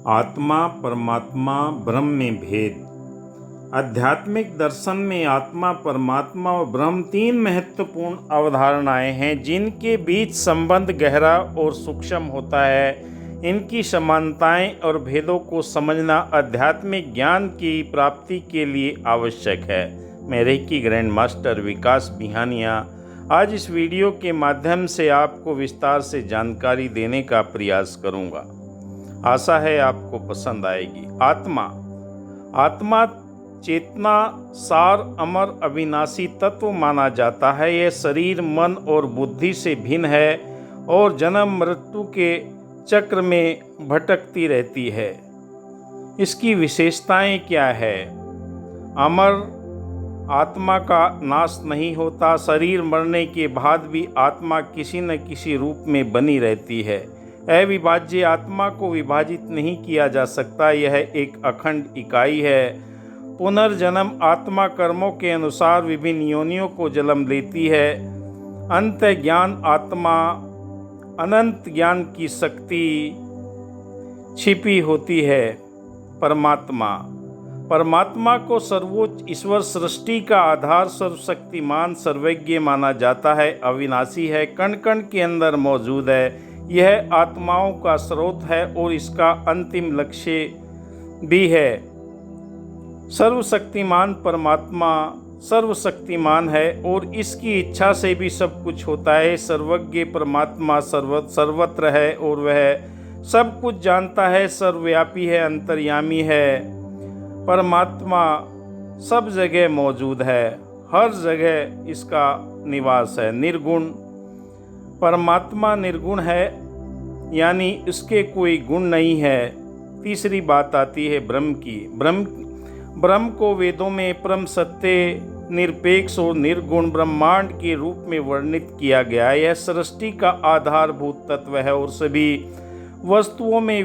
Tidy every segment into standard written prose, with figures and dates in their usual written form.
आत्मा परमात्मा ब्रह्म में भेद। आध्यात्मिक दर्शन में आत्मा परमात्मा और ब्रह्म तीन महत्वपूर्ण अवधारणाएं हैं जिनके बीच संबंध गहरा और सूक्ष्म होता है। इनकी समानताएं और भेदों को समझना आध्यात्मिक ज्ञान की प्राप्ति के लिए आवश्यक है। मैं रेकी ग्रैंड मास्टर विकास बिहानिया आज इस वीडियो के माध्यम से आपको विस्तार से जानकारी देने का प्रयास करूंगा। आशा है आपको पसंद आएगी। आत्मा चेतना सार अमर अविनाशी तत्व माना जाता है। यह शरीर मन और बुद्धि से भिन्न है और जन्म मृत्यु के चक्र में भटकती रहती है। इसकी विशेषताएं क्या है? अमर आत्मा का नाश नहीं होता। शरीर मरने के बाद भी आत्मा किसी न किसी रूप में बनी रहती है। अविभाज्य आत्मा को विभाजित नहीं किया जा सकता। यह एक अखंड इकाई है। पुनर्जन्म आत्मा कर्मों के अनुसार विभिन्न योनियों को जन्म लेती है। अंत ज्ञान आत्मा अनंत ज्ञान की शक्ति छिपी होती है। परमात्मा को सर्वोच्च ईश्वर सृष्टि का आधार सर्वशक्तिमान सर्वज्ञ माना जाता है। अविनाशी है, कण कण के अंदर मौजूद है। यह आत्माओं का स्रोत है और इसका अंतिम लक्ष्य भी है। सर्वशक्तिमान परमात्मा सर्वशक्तिमान है और इसकी इच्छा से भी सब कुछ होता है। सर्वज्ञ परमात्मा सर्वत्र है और वह सब कुछ जानता है, सर्वव्यापी है, अंतर्यामी है। परमात्मा सब जगह मौजूद है, हर जगह इसका निवास है। निर्गुण परमात्मा निर्गुण है, यानी इसके कोई गुण नहीं है। तीसरी बात आती है ब्रह्म की। ब्रह्म को वेदों में परम सत्य, निरपेक्ष और निर्गुण ब्रह्मांड के रूप में वर्णित किया गया है। यह सृष्टि का आधारभूत तत्व है और सभी वस्तुओं में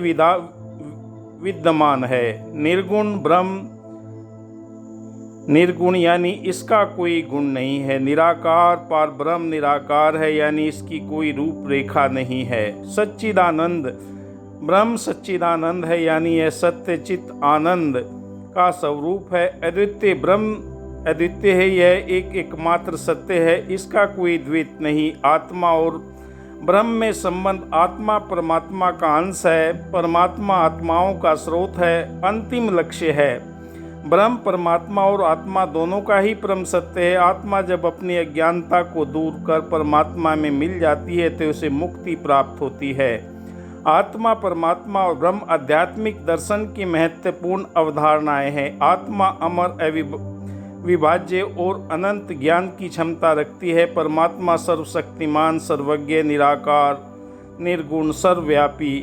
विद्यमान है। निर्गुण ब्रह्म निर्गुण यानी इसका कोई गुण नहीं है। निराकार पार ब्रह्म निराकार है, यानी इसकी कोई रूपरेखा नहीं है। सच्चिदानंद ब्रह्म सच्चिदानंद है, यानी यह सत्य चित आनंद का स्वरूप है। अद्वितीय ब्रह्म अद्वितीय है, यह एकमात्र सत्य है, इसका कोई द्वैत नहीं। आत्मा और ब्रह्म में संबंध आत्मा परमात्मा का अंश है, परमात्मा आत्माओं का स्रोत है, अंतिम लक्ष्य है। ब्रह्म परमात्मा और आत्मा दोनों का ही परम सत्य है। आत्मा जब अपनी अज्ञानता को दूर कर परमात्मा में मिल जाती है तो उसे मुक्ति प्राप्त होती है। आत्मा परमात्मा और ब्रह्म आध्यात्मिक दर्शन की महत्वपूर्ण अवधारणाएं हैं। आत्मा अमर अविभाज्य और अनंत ज्ञान की क्षमता रखती है। परमात्मा सर्वशक्तिमान सर्वज्ञ निराकार निर्गुण सर्वव्यापी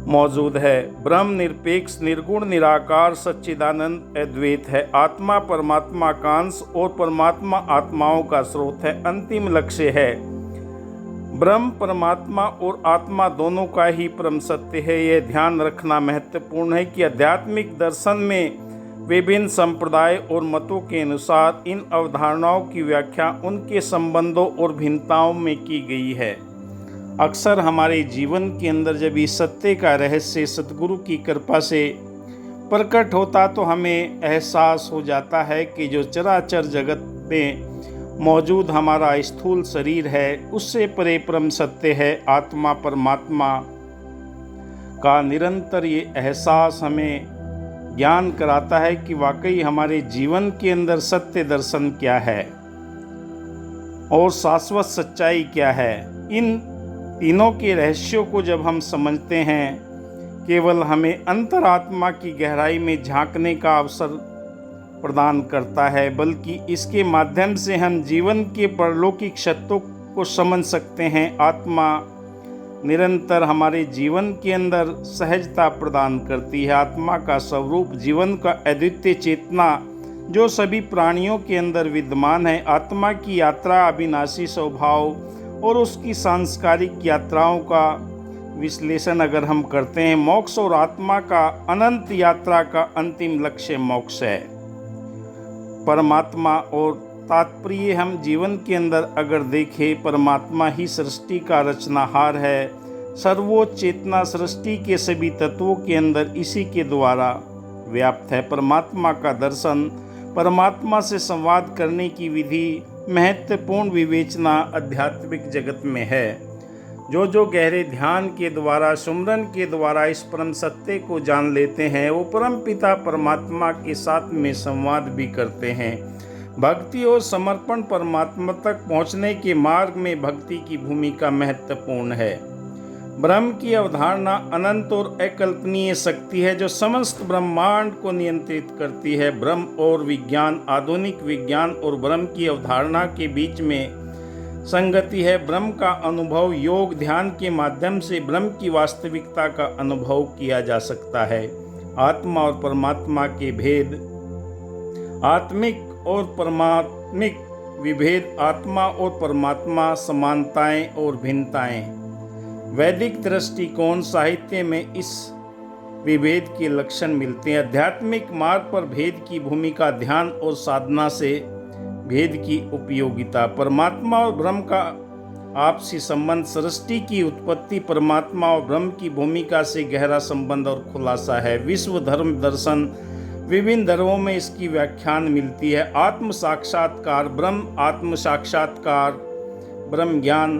मौजूद है। ब्रह्म निरपेक्ष निर्गुण निराकार सच्चिदानंद अद्वैत है। आत्मा परमात्मा का अंश और परमात्मा आत्माओं का स्रोत है, अंतिम लक्ष्य है। ब्रह्म परमात्मा और आत्मा दोनों का ही परम सत्य है। यह ध्यान रखना महत्वपूर्ण है कि आध्यात्मिक दर्शन में विभिन्न संप्रदाय और मतों के अनुसार इन अवधारणाओं की व्याख्या उनके संबंधों और भिन्नताओं में की गई है। अक्सर हमारे जीवन के अंदर जब इस सत्य का रहस्य सतगुरु की कृपा से प्रकट होता तो हमें एहसास हो जाता है कि जो चराचर जगत में मौजूद हमारा स्थूल शरीर है उससे परे परम सत्य है। आत्मा परमात्मा का निरंतर ये एहसास हमें ज्ञान कराता है कि वाकई हमारे जीवन के अंदर सत्य दर्शन क्या है और शाश्वत सच्चाई क्या है। इन तीनों के रहस्यों को जब हम समझते हैं, केवल हमें अंतरात्मा की गहराई में झांकने का अवसर प्रदान करता है, बल्कि इसके माध्यम से हम जीवन के परलौकिक सत्यों को समझ सकते हैं। आत्मा निरंतर हमारे जीवन के अंदर सहजता प्रदान करती है। आत्मा का स्वरूप जीवन का अद्वितीय चेतना जो सभी प्राणियों के अंदर विद्यमान है। आत्मा की यात्रा अविनाशी स्वभाव और उसकी सांस्कारिक यात्राओं का विश्लेषण अगर हम करते हैं, मोक्ष और आत्मा का अनंत यात्रा का अंतिम लक्ष्य मोक्ष है। परमात्मा और तात्पर्य हम जीवन के अंदर अगर देखें, परमात्मा ही सृष्टि का रचनाहार है। सर्वोच्च चेतना सृष्टि के सभी तत्वों के अंदर इसी के द्वारा व्याप्त है। परमात्मा का दर्शन, परमात्मा से संवाद करने की विधि, महत्वपूर्ण विवेचना आध्यात्मिक जगत में है। जो गहरे ध्यान के द्वारा, सुमरन के द्वारा इस परम सत्य को जान लेते हैं, वो परम पिता परमात्मा के साथ में संवाद भी करते हैं। भक्ति और समर्पण परमात्मा तक पहुंचने के मार्ग में भक्ति की भूमिका महत्वपूर्ण है। ब्रह्म की अवधारणा अनंत और अकल्पनीय शक्ति है जो समस्त ब्रह्मांड को नियंत्रित करती है। ब्रह्म और विज्ञान, आधुनिक विज्ञान और ब्रह्म की अवधारणा के बीच में संगति है। ब्रह्म का अनुभव योग ध्यान के माध्यम से ब्रह्म की वास्तविकता का अनुभव किया जा सकता है। आत्मा और परमात्मा के भेद, आत्मिक और परमात्मिक विभेद, आत्मा और परमात्मा, समानताएं और भिन्नताएं। वैदिक दृष्टिकोण साहित्य में इस विभेद के लक्षण मिलते हैं। आध्यात्मिक मार्ग पर भेद की भूमिका, ध्यान और साधना से भेद की उपयोगिता। परमात्मा और ब्रह्म का आपसी संबंध, सृष्टि की उत्पत्ति परमात्मा और ब्रह्म की भूमिका से गहरा संबंध और खुलासा है। विश्व धर्म दर्शन, विभिन्न धर्मों में इसकी व्याख्यान मिलती है। आत्म साक्षात्कार, ब्रह्म आत्म साक्षात्कार, ब्रह्म ज्ञान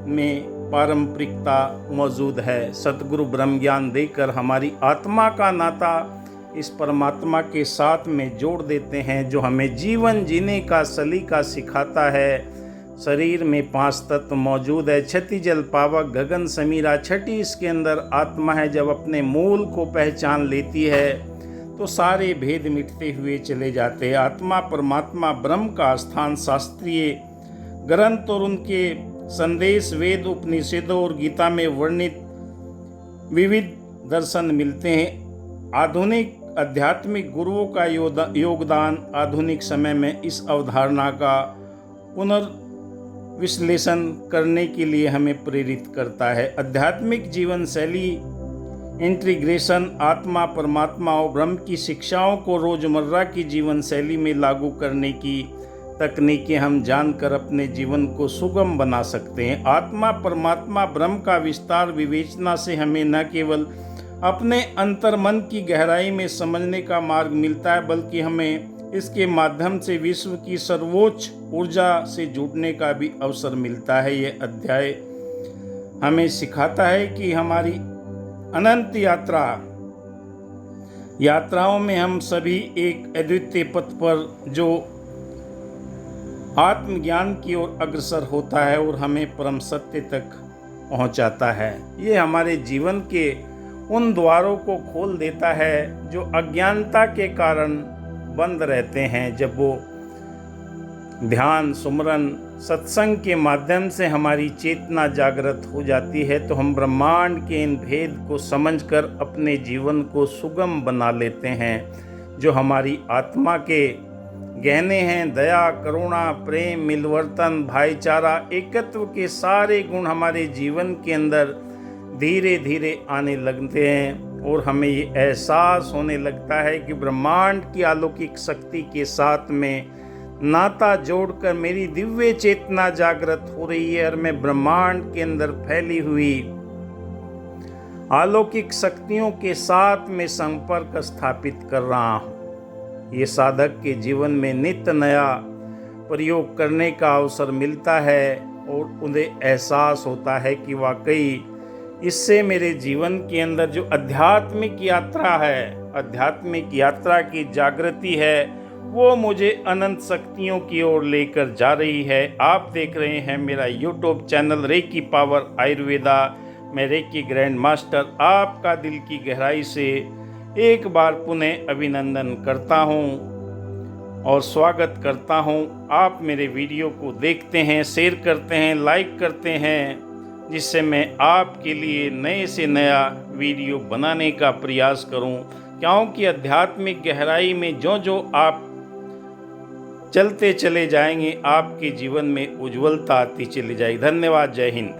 में पारंपरिकता मौजूद है। सतगुरु ब्रह्म ज्ञान देकर हमारी आत्मा का नाता इस परमात्मा के साथ में जोड़ देते हैं, जो हमें जीवन जीने का सलीका सिखाता है। शरीर में 5 तत्व मौजूद है, क्षति जल पावक गगन समीरा। छठी इसके अंदर आत्मा है। जब अपने मूल को पहचान लेती है तो सारे भेद मिटते हुए चले जाते हैं। आत्मा परमात्मा ब्रह्म का स्थान शास्त्रीय ग्रंथ और उनके संदेश, वेद, उपनिषदों और गीता में वर्णित विविध दर्शन मिलते हैं। आधुनिक आध्यात्मिक गुरुओं का योगदान आधुनिक समय में इस अवधारणा का पुनर्विश्लेषण करने के लिए हमें प्रेरित करता है। आध्यात्मिक जीवन शैली इंटीग्रेशन, आत्मा परमात्मा और ब्रह्म की शिक्षाओं को रोजमर्रा की जीवन शैली में लागू करने की तकनीकें हम जानकर अपने जीवन को सुगम बना सकते हैं। आत्मा परमात्मा ब्रह्म का विस्तार विवेचना से हमें न केवल अपने अंतर्मन की गहराई में समझने का मार्ग मिलता है, बल्कि हमें इसके माध्यम से विश्व की सर्वोच्च ऊर्जा से जुड़ने का भी अवसर मिलता है। यह अध्याय हमें सिखाता है कि हमारी अनंत यात्राओं में हम सभी एक अद्वितीय पथ पर जो आत्मज्ञान की ओर अग्रसर होता है और हमें परम सत्य तक पहुंचाता है। ये हमारे जीवन के उन द्वारों को खोल देता है जो अज्ञानता के कारण बंद रहते हैं। जब वो ध्यान, सुमरन, सत्संग के माध्यम से हमारी चेतना जागृत हो जाती है तो हम ब्रह्मांड के इन भेद को समझकर अपने जीवन को सुगम बना लेते हैं। जो हमारी आत्मा के गहने हैं, दया, करुणा, प्रेम, मिलवर्तन, भाईचारा, एकत्व के सारे गुण हमारे जीवन के अंदर धीरे धीरे आने लगते हैं और हमें ये एहसास होने लगता है कि ब्रह्मांड की अलौकिक शक्ति के साथ में नाता जोड़कर मेरी दिव्य चेतना जागृत हो रही है और मैं ब्रह्मांड के अंदर फैली हुई अलौकिक शक्तियों के साथ में संपर्क स्थापित कर रहा हूँ। ये साधक के जीवन में नित्य नया प्रयोग करने का अवसर मिलता है और उन्हें एहसास होता है कि वाकई इससे मेरे जीवन के अंदर जो आध्यात्मिक यात्रा है, आध्यात्मिक यात्रा की जागृति है, वो मुझे अनंत शक्तियों की ओर लेकर जा रही है। आप देख रहे हैं मेरा YouTube channel Reiki power Ayurveda. मैं रेकी ग्रैंड मास्टर आपका दिल की गहराई से एक बार पुनः अभिनंदन करता हूं और स्वागत करता हूं। आप मेरे वीडियो को देखते हैं, शेयर करते हैं, लाइक करते हैं, जिससे मैं आपके लिए नए से नया वीडियो बनाने का प्रयास करूं, क्योंकि आध्यात्मिक गहराई में जो आप चलते चले जाएंगे आपके जीवन में उज्ज्वलता आती चली जाएगी। धन्यवाद। जय हिंद।